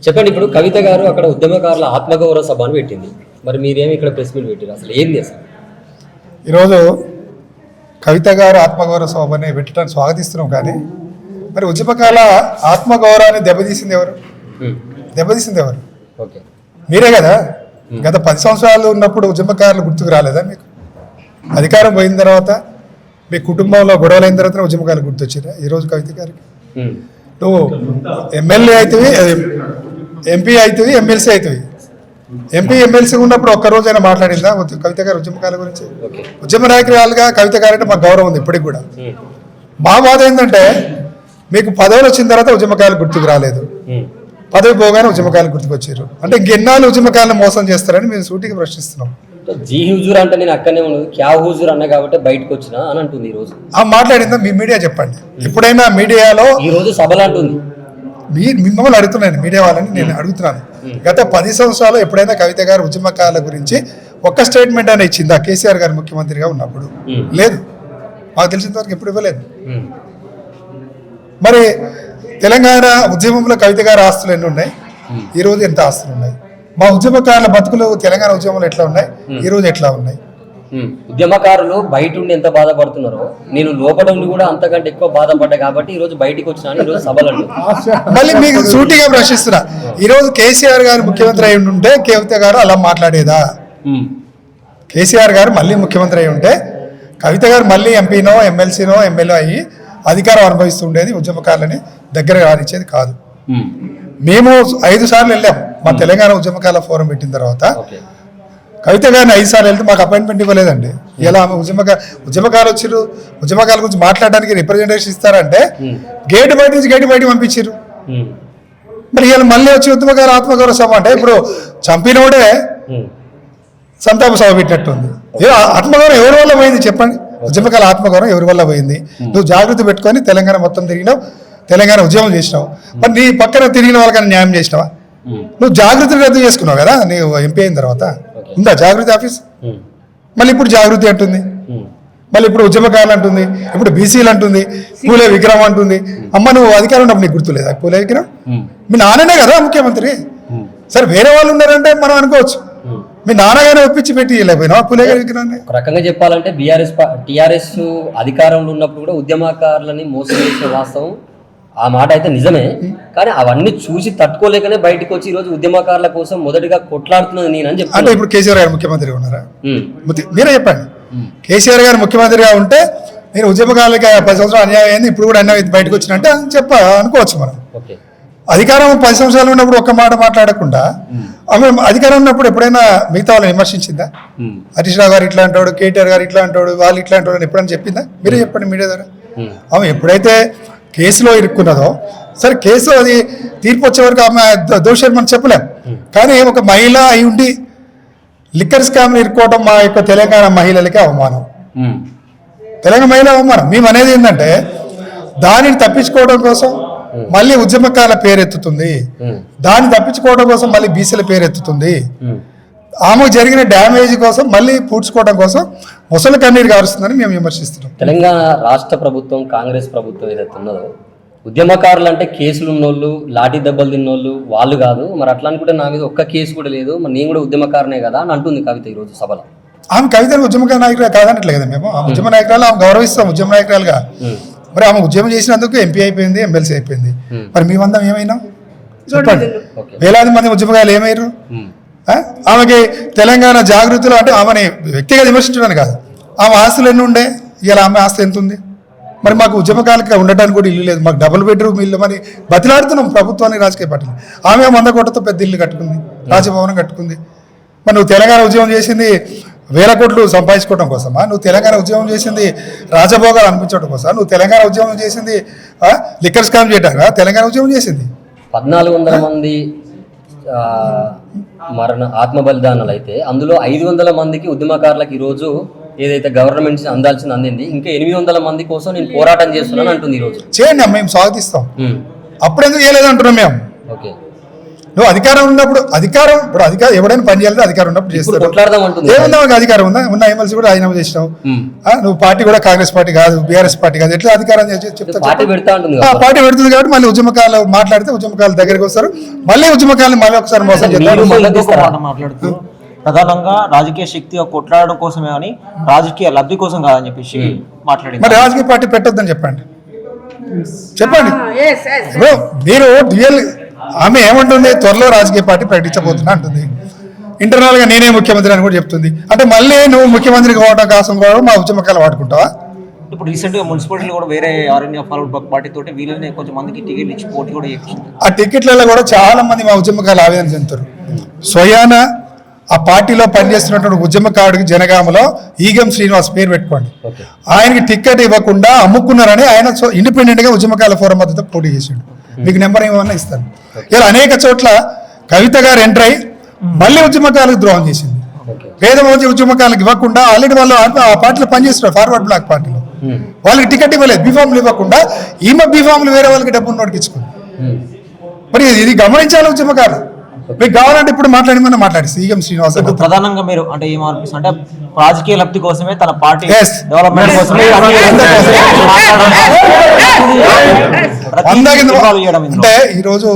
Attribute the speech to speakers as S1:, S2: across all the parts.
S1: చెప్పండి. ఇప్పుడు కవిత గారు అక్కడ ఉద్యమకారుల ఆత్మగౌరవ సభ అని పెట్టింది, మరి మీరేమి ఇక్కడ ప్రెస్ మీట్ పెట్టారు, అసలు ఏంది అసలు?
S2: ఈరోజు కవిత గారు ఆత్మగౌరవ సభని పెట్టడానికి స్వాగతిస్తున్నాం, కానీ మరి ఉద్యమకాల ఆత్మగౌరవాన్ని దెబ్బతీసింది ఎవరు?
S1: ఓకే,
S2: మీరే కదా. గత 10 సంవత్సరాలు ఉన్నప్పుడు ఉద్యమకారులు గుర్తుకు రాలేదా మీకు? అధికారం పోయిన తర్వాత మీ కుటుంబంలో గొడవలు అయిన తర్వాత ఉద్యమకారులు గుర్తొచ్చారా ఈరోజు కవిత గారికి? నువ్వు ఎమ్మెల్యే అవుతుంది, ఎంపీ అవుతుంది, ఎమ్మెల్సీ అవుతుంది. ఎంపీ ఎమ్మెల్సీ ఉన్నప్పుడు ఒక్కరోజైనా మాట్లాడిందా కవిత గారు ఉద్యమకాల గురించి? ఉద్యమ నాయకురాలుగా కవిత గారు అంటే మాకు గౌరవం ఉంది ఇప్పటికి కూడా. మా బాధ ఏంటంటే మీకు పదవులు వచ్చిన తర్వాత ఉద్యమకాలు గుర్తుకు రాలేదు, పదవి పోగానే ఉద్యమకాలు గుర్తుకొచ్చారు. అంటే ఇంకెన్నాళ్ళు ఉద్యమకాలను మోసం చేస్తారని మేము సూటిగా ప్రశ్నిస్తున్నాం.
S1: జీ హుజూర్ అంటే నేను అక్కడనే ఉన్నది, క్యా హుజూర్ అన్న కాబట్టి బయటకు వచ్చినా అని అంటుంది ఈ రోజు.
S2: మాట్లాడిందా మీ మీడియా? చెప్పండి. ఎప్పుడైనా మీడియాలో
S1: ఈ రోజు సభలు అంటుంది.
S2: మిమ్మల్ని అడుగుతున్నాను, మీడియా వాళ్ళని నేను అడుగుతున్నాను. గత 10 సంవత్సరాలు ఎప్పుడైనా కవిత గారు ఉద్యమకాల గురించి ఒక్క స్టేట్మెంట్ అని ఇచ్చిందా కేసీఆర్ గారు ముఖ్యమంత్రిగా ఉన్నప్పుడు? లేదు, మాకు తెలిసినంత వరకు ఎప్పుడు ఇవ్వలేదు. మరి తెలంగాణ ఉద్యమంలో కవిత గారి ఆస్తులు ఎన్ని ఉన్నాయి, ఈరోజు ఎంత ఆస్తులు ఉన్నాయి? మా ఉద్యమకారుల బతుకులు తెలంగాణ ఉద్యమంలో ఎట్లా ఉన్నాయి, ఈరోజు ఎట్లా ఉన్నాయి?
S1: ఉద్యమకారులు బయట ఉండి ఎంత బాధపడుతున్నారో నేను లోపల ఉండి కూడా అంతకంటే ఎక్కువ బాధపడ్డా కాబట్టి ఈ రోజు బయటికి వచ్చినా ఈ రోజు సభలు.
S2: మళ్ళీ మీకు సూటిగా ప్రశ్నిస్తున్నా, ఈ రోజు కేసీఆర్ గారు ముఖ్యమంత్రి అయి ఉంటే కవిత గారు అలా మాట్లాడేదా? కేసీఆర్ గారు మళ్ళీ ముఖ్యమంత్రి అయి ఉంటే కవిత గారు మళ్ళీ ఎంపీనో ఎమ్మెల్సీనో ఎమ్మెల్యే అయ్యి అధికారం అనుభవిస్తుండేది, ఉద్యమకారులని దగ్గర రానిచ్చేది కాదు. మేము 5 సార్లు వెళ్ళాం మా తెలంగాణ ఉద్యమకాల ఫోరం పెట్టిన తర్వాత. కవిత గారిని 5 సార్లు వెళ్తే మాకు అపాయింట్మెంట్ ఇవ్వలేదండి. ఇలా ఆమె ఉద్యమకాలు వచ్చారు, ఉద్యమకాల గురించి మాట్లాడడానికి రిప్రజెంటేషన్ ఇస్తారంటే గేటు బయట నుంచి గేటు బయట పంపించారు. మరి ఇలా మళ్ళీ వచ్చి ఉద్యమకాల ఆత్మగౌరవ సభ అంటే ఇప్పుడు చంపినోడే సంతాప సభ పెట్టినట్టుంది. ఆత్మగౌరవం ఎవరి వల్ల పోయింది చెప్పండి? ఉద్యమకాల ఆత్మగౌరవం ఎవరి వల్ల పోయింది? నువ్వు జాగృతి పెట్టుకొని తెలంగాణ మొత్తం తిరిగినావు, తెలంగాణ ఉద్యమం చేసినావు, మరి నీ పక్కన తిరిగిన వాళ్ళకన్నా న్యాయం చేసినావా? నువ్వు జాగృతిని రద్దు చేసుకున్నావు కదా నీవు ఎంపీ అయిన తర్వాత. ఉందా జాగృతి ఆఫీస్? మళ్ళీ ఇప్పుడు జాగృతి అంటుంది, మళ్ళీ ఇప్పుడు ఉద్యమకాలు అంటుంది, ఇప్పుడు బీసీలు అంటుంది, పూలే విగ్రహం అంటుంది. అమ్మ నువ్వు అధికారం ఉన్నప్పుడు నీకు గుర్తులేదా పూలే విగ్రహం? మీ నాన్ననే కదా ముఖ్యమంత్రి. సరే వేరే వాళ్ళు ఉన్నారంటే మనం అనుకోవచ్చు, మీ నాన్నగానే ఒప్పించి పెట్టి వెళ్ళిపోయినా పూలే గారి విగ్రహాన్ని.
S1: ఒక రకంగా చెప్పాలంటే టీఆర్ఎస్ అధికారంలో ఉన్నప్పుడు కూడా ఉద్యమకారులని మోసం చేసే వాస్తవం, ఆ మాట అయితే నిజమే. కానీ అవన్నీ చూసి తట్టుకోలేకనే బయటకు వచ్చి ఈ రోజు ఉద్యమకారుల కోసం మొదటిగా కొట్లాడుతున్నది నేను అని చెప్పి.
S2: అంటే ఇప్పుడు కేసీఆర్ గారు ముఖ్యమంత్రిగా ఉన్నారా? మీరే చెప్పండి. కేసీఆర్ గారు ముఖ్యమంత్రిగా ఉంటే నేను ఉద్యమకారులకి 10 సంవత్సరాలు అన్యాయం అయింది, ఇప్పుడు కూడా అన్యాయం బయటకు వచ్చినట్టే అనుకోవచ్చు మనం. అధికారం 10 సంవత్సరాలు ఉన్నప్పుడు ఒక్క మాట మాట్లాడకుండా ఆమె అధికారం ఉన్నప్పుడు ఎప్పుడైనా మిగతా వాళ్ళని విమర్శించిందా? హరీష్ రావు గారు ఇట్లా అంటాడు, కేటీఆర్ గారు ఇట్లా అంటాడు, వాళ్ళు ఇట్లా అంటాడు అని ఎప్పుడైనా చెప్పిందా? మీరే చెప్పండి మీడియా ద్వారా. ఆమె ఎప్పుడైతే కేసులో ఇరుక్కున్నదో, సరే కేసు అది తీర్పు వచ్చే వరకు ఆమె దోషాలు మనం చెప్పలేం, కానీ ఒక మహిళ అయి ఉండి లిక్కర్ స్కామ్ని ఇరుక్కోవడం మా యొక్క తెలంగాణ మహిళలకి అవమానం, తెలంగాణ మహిళ అవమానం. మేము అనేది ఏంటంటే దానిని తప్పించుకోవడం కోసం మళ్ళీ ఉద్యమకాల పేరెత్తుతుంది, దాన్ని తప్పించుకోవడం కోసం మళ్ళీ బీసీల పేరెత్తుతుంది, ఆమెకు జరిగిన డ్యామేజ్ కోసం మళ్ళీ పూడ్చుకోవడం కోసం ముసలి కన్నీరు గారుస్తుందని మేము విమర్శిస్తున్నాం.
S1: తెలంగాణ రాష్ట్ర ప్రభుత్వం, కాంగ్రెస్ ప్రభుత్వం ఏదైతే ఉన్నదో, ఉద్యమకారులు అంటే కేసులు ఉన్నోళ్ళు, లాఠీ దెబ్బలు తిన్నోళ్ళు వాళ్ళు కాదు. మరి అట్లా అనుకుంటే నా మీద ఒక్క కేసు కూడా లేదు, మరి నేను కూడా ఉద్యమకారనే కదా అని అంటుంది కవిత ఈ రోజు సభలో.
S2: ఆమె కవితను ఉద్యమ నాయకురాలు కాదనట్లే కదా మేము. ఉద్యమ నాయకురాలు ఆమె గౌరవిస్తాం ఉద్యమ నాయకురాలుగా. మరి ఆమె ఉద్యమం చేసినందుకు ఎంపీ అయిపోయింది, ఎమ్మెల్సీ అయిపోయింది. మరి మేమందరం ఏమైనా చెప్పండి? వేలాది మంది ఉద్యమకారులు ఏమయ్యారు? ఆమెకి తెలంగాణ జాగృతిలో అంటే ఆమెని వ్యక్తిగా విమర్శించడానికి కాదు, ఆమె ఆస్తులు ఎన్ని ఉండే, ఇలా ఆమె ఆస్తి ఎంత ఉంది? మరి మాకు ఉద్యమకాలకి ఉండటానికి కూడా ఇల్లు లేదు, మాకు డబుల్ బెడ్రూమ్ ఇల్లు మరి బతిలాడుతున్నాం ప్రభుత్వాన్ని, రాజకీయ పార్టీలు. ఆమె 100 కోట్లతో పెద్ద ఇల్లు కట్టుకుంది, రాజభవనం కట్టుకుంది. మరి నువ్వు తెలంగాణ ఉద్యమం చేసింది 1000 కోట్లు సంపాదించుకోవడం కోసమా? నువ్వు తెలంగాణ ఉద్యమం చేసింది రాజభోగాలు అనిపించడం కోసం? నువ్వు తెలంగాణ ఉద్యమం చేసింది లిక్కర్ స్కామ్ చేయడానికి తెలంగాణ ఉద్యమం చేసింది?
S1: 1400 మంది మరణ ఆత్మ బలిదానాలు అయితే అందులో 500 మందికి ఉద్యమకారులకు ఈరోజు ఏదైతే గవర్నమెంట్ అందాల్సింది అందింది, ఇంకా 800 మంది కోసం నేను పోరాటం చేస్తున్నాను అంటుంది ఈరోజు.
S2: చేయండి, మేము స్వాగతిస్తాం. అప్పుడెందుకు చేయలేదు అంటున్నాం మేము. నువ్వు అధికారం ఉన్నప్పుడు అధికారం ఎవడైనా పని చేయాలంటే అధికారం ఉన్నప్పుడు చేస్తారు.
S1: కొట్లాడదామంటుంది.
S2: ఏముందా మాకు అధికారం ఉందా? ఉన్న ఎమ్మెల్సీ కూడా రాజీనామా చేసినావు. నువ్వు పార్టీ కూడా కాంగ్రెస్ పార్టీ కాదు, బీఆర్ఎస్ పార్టీ కాదు, ఎట్లా అధికారం చెప్తా?
S1: పార్టీ పెడతా ఉంటుంది
S2: పార్టీ పెడుతుంది కాబట్టి మళ్ళీ ఉద్యమకాలు మాట్లాడితే ఉద్యమకాల దగ్గరికి వస్తారు, మళ్ళీ ఉద్యమకాలను మళ్ళీ ఒకసారి మోసం చేస్తారు.
S3: మాట్లాడుతూ ప్రధానంగా రాజకీయ శక్తి కొట్లాడడం కోసమే అని రాజకీయ లబ్ధి కోసం కాదని చెప్పేసి మాట్లాడింది.
S2: మరి రాజకీయ పార్టీ పెట్టొద్దని చెప్పండి. ఇప్పుడు మీరు రియల్ ఆమె ఏమంటుంది, త్వరలో రాజకీయ పార్టీ ప్రకటించబోతున్నా అంటుంది. ఇంటర్నల్ గా నేనే ముఖ్యమంత్రి అని కూడా చెప్తుంది. అంటే మళ్ళీ నువ్వు ముఖ్యమంత్రి కావడం కోసం కూడా మా ఉద్యమకాలు వాడుకుంటావా?
S3: ఇప్పుడు రీసెంట్ గా మున్సిపాలిటీలు కూడా వేరే ఆర్ఎన్ఏ ఫార్వర్డ్ పార్టీ తోటి వీళ్ళని కొంచెం మందికి టికెట్ ఇచ్చి పోటీ కూడా చేయించింది.
S2: ఆ టికెట్లలో కూడా చాలా మంది మా ఉద్యమకాలు ఆవేదన చెందుతారు. స్వయాన ఆ పార్టీలో పనిచేస్తున్నటువంటి ఉద్యమకారుడికి జనగామలో ఈగం శ్రీనివాస్ పేరు పెట్టుకోండి, ఆయనకి టికెట్ ఇవ్వకుండా అమ్ముకున్నారని ఆయన ఇండిపెండెంట్ గా ఉద్యమకాల ఫోరం మద్దతు పోటీ చేసిండు. మీకు నెంబర్ ఏమన్నా ఇస్తాను. ఇలా అనేక చోట్ల కవిత గారు ఎంటర్ అయ్యి మళ్ళీ ఉద్యమకాలకు ద్రోహం చేసింది. పేద ఉద్యమకాలకు ఇవ్వకుండా ఆల్రెడీ వాళ్ళు ఆ పార్టీలో పనిచేస్తున్నారు, ఫార్వర్డ్ బ్లాక్ పార్టీలో. వాళ్ళకి టికెట్ ఇవ్వలేదు, బీఫామ్లు ఇవ్వకుండా ఈమె బీఫామ్లు వేరే వాళ్ళకి డబ్బులు నోటికిచ్చుకుంది. మరి ఇది గమనించాలి ఉద్యమకాలు. మీకు కావాలంటే ఇప్పుడు మాట్లాడమని మాట్లాడిస్తే ఈగం శ్రీనివాస్
S3: ప్రధానంగా మీరు అంటే ఏం అనిపిస్తుంది అంటే రాజకీయ లబ్ధి కోసమే తన పార్టీ డెవలప్మెంట్ కోసమే
S2: అంటే ఈరోజు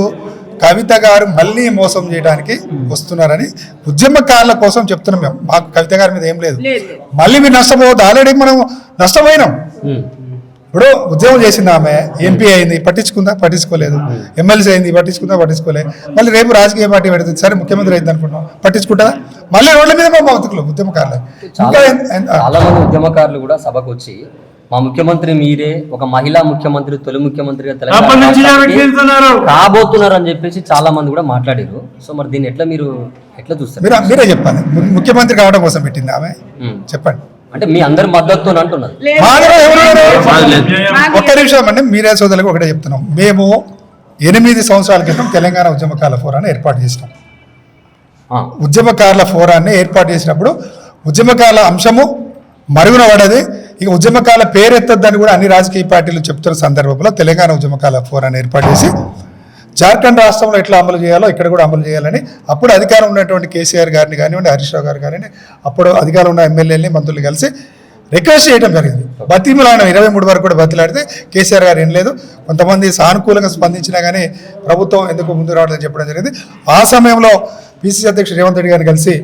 S2: కవిత గారు మళ్ళీ మోసం చేయడానికి వస్తున్నారని ఉద్యమకారుల కోసం చెప్తున్నాం మేము. మాకు కవిత గారి మీద ఏం లేదు, మళ్ళీ మీరు నష్టపోవద్దు. ఆల్రెడీ మనం నష్టపోయినాం. ఇప్పుడు ఉద్యమం చేసింది ఆమె, ఎంపీ అయింది, పట్టించుకోలేదు. ఎమ్మెల్సీ అయింది, పట్టించుకోలేదు. మళ్ళీ రేపు రాజకీయ పార్టీ పెడుతుంది, సరే ముఖ్యమంత్రి అయింది అనుకుంటాం, పట్టించుకుంటుందా? మళ్ళీ రోడ్ల మీద మా బతుకులు ఉద్యమకారులు.
S1: చాలా మంది ఉద్యమకారులు కూడా సభకు వచ్చి మా ముఖ్యమంత్రి మీరే, ఒక మహిళా ముఖ్యమంత్రి, తొలి ముఖ్యమంత్రిగా తెలంగాణ కాబోతున్నారు అని చెప్పేసి చాలా మంది కూడా మాట్లాడారు. సో మరి దీన్ని ఎట్లా చూస్తారు?
S2: మీరే చెప్పాలి. ముఖ్యమంత్రి కావడం కోసం పెట్టింది ఆమె, చెప్పండి.
S1: అంటే మీ అందరి మద్దతు అంటున్నారు.
S2: ఒక్క నిమిషం అండి, మీరే సోదరులకు ఒకటే చెప్తున్నాం. మేము 8 సంవత్సరాల క్రితం తెలంగాణ ఉద్యమకాల ఫోరాన్ని ఏర్పాటు చేసినాం. ఉద్యమకారుల ఫోరాన్ని ఏర్పాటు చేసినప్పుడు ఉద్యమకాల అంశము మరుగున పడది. ఇక ఉద్యమకాల పేరెత్తద్దని కూడా అన్ని రాజకీయ పార్టీలు చెప్తున్న సందర్భంలో తెలంగాణ ఉద్యమకాల ఫోరాన్ని ఏర్పాటు చేసి జార్ఖండ్ రాష్ట్రంలో ఎట్లా అమలు చేయాలో ఇక్కడ కూడా అమలు చేయాలని అప్పుడు అధికారం ఉన్నటువంటి కేసీఆర్ గారిని కానివ్వండి, హరీష్ రావు గారు కానివ్వండి, అప్పుడు అధికారం ఉన్న ఎమ్మెల్యేలని మంత్రులు కలిసి రిక్వెస్ట్ చేయడం జరిగింది. బతిమలాడిన 23 వరకు కూడా బతిలాడితే కేసీఆర్ గారు ఏం లేదు, కొంతమంది సానుకూలంగా స్పందించినా కానీ ప్రభుత్వం ఎందుకు ముందు రావడం చెప్పడం జరిగింది. ఆ సమయంలో పిసిసి అధ్యక్షుడు రేవంత్ రెడ్డి గారిని కలిసి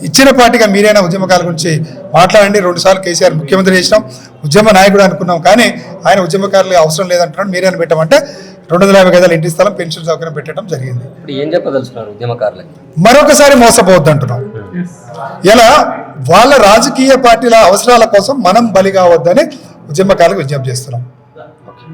S2: ఇచ్చిన పార్టీగా మీరైనా ఉద్యమకాల గురించి మాట్లాడండి, 2 సార్లు కేసీఆర్ ముఖ్యమంత్రి చేసినాం, ఉద్యమ నాయకుడు అనుకున్నాం, కానీ ఆయన ఉద్యమకారులు అవసరం లేదంటున్నాడు, మీరైనా పెట్టమంటే 250 గజాల ఇంటి స్థలం, పెన్షన్ సౌకర్యం పెట్టడం జరిగింది.
S1: ఏం చెప్పదలుచున్నారు ఉద్యమకారులకి?
S2: మరొకసారి మోసపోవద్దు అంటున్నాం. ఇలా వాళ్ళ రాజకీయ పార్టీల అవసరాల కోసం మనం బలి కావద్దని ఉద్యమకారులకు విజ్ఞప్తి చేస్తున్నాం.